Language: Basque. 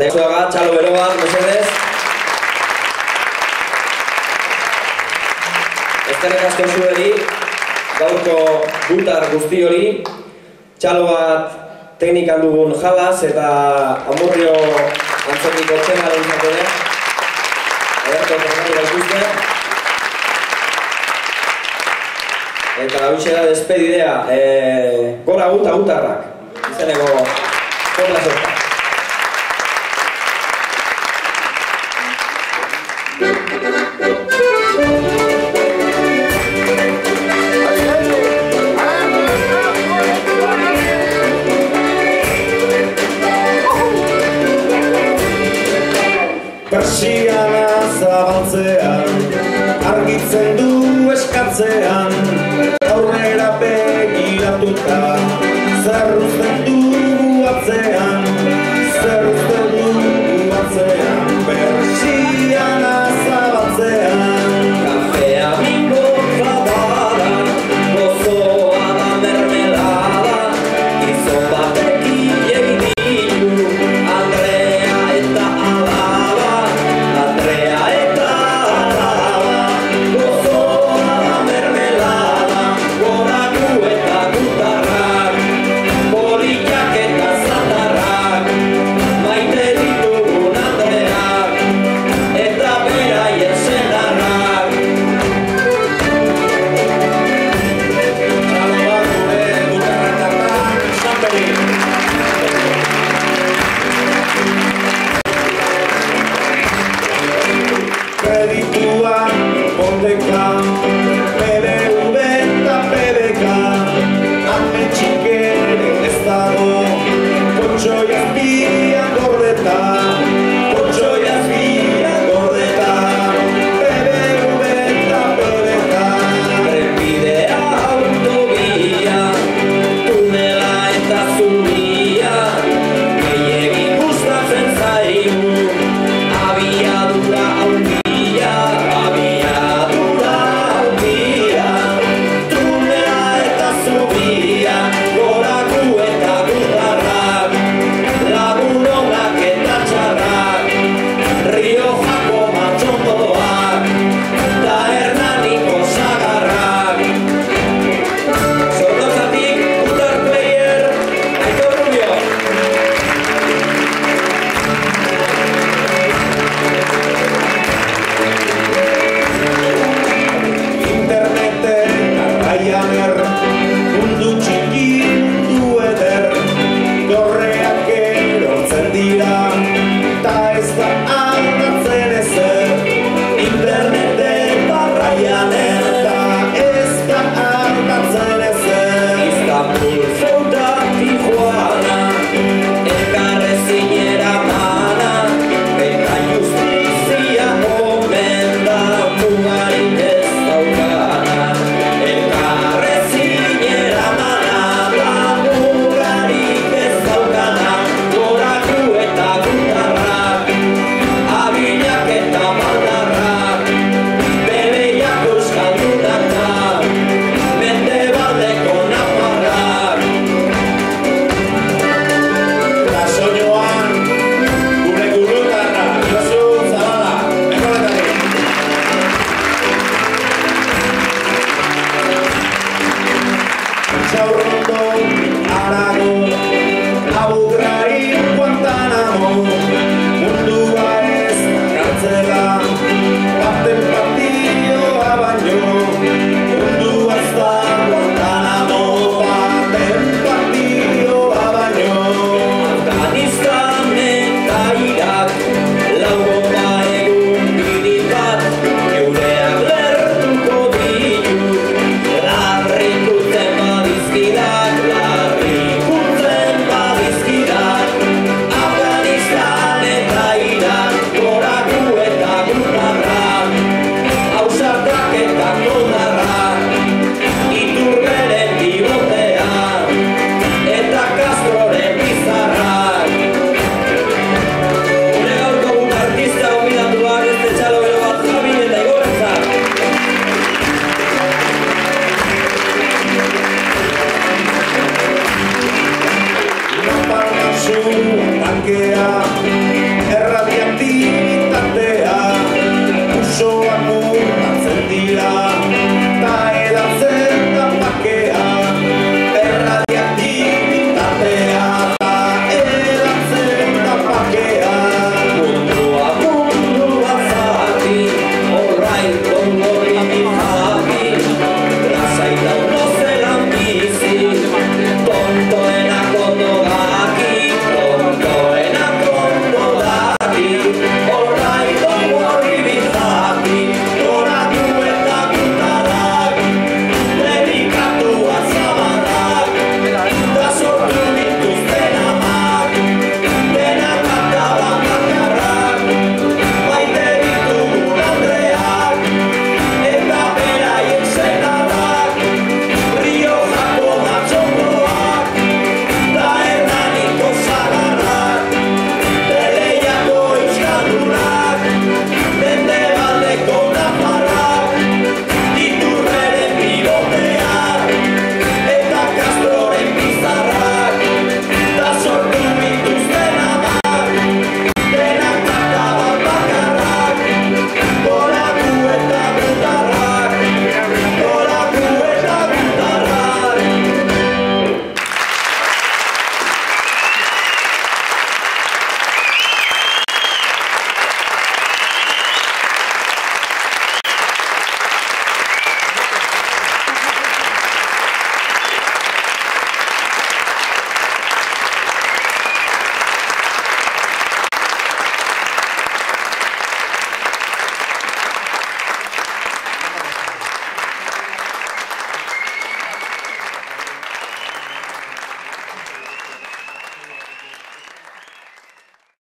Eta izuaga, txalo bero bat, mesedez. Ezkerrek asko zueri, gaurko gutar guzti hori, txalo bat teknikan dugun jalaz eta Amurrio antzokiko txema dintzak ere. Eberto teknikera ikuste. Eta hau da despedidea, gora guta gutarrak, izeneko kopla zorta. Persiana zabaltzean, argitzen du eskatzean, aurrera begiratuta, zer uzten du atzean, zer uzten du atzean, persiana zabaltzean. Kafea bikotza bada, gozoa da mermelada, gizon batekin egin ditu, Andrea eta Alaba, Andrea eta Alaba, gozoa da mermelada, goratu eta gutarrak, politikak eta zatarrak, maite ditugun Andreak, eta beraien senarrak. Txalo bat gure gutarretarrak, Sanperi! Kreditua, hipoteka, PDV eta PDK, ametxik ere ez dago, kotxoi azpian gordeta.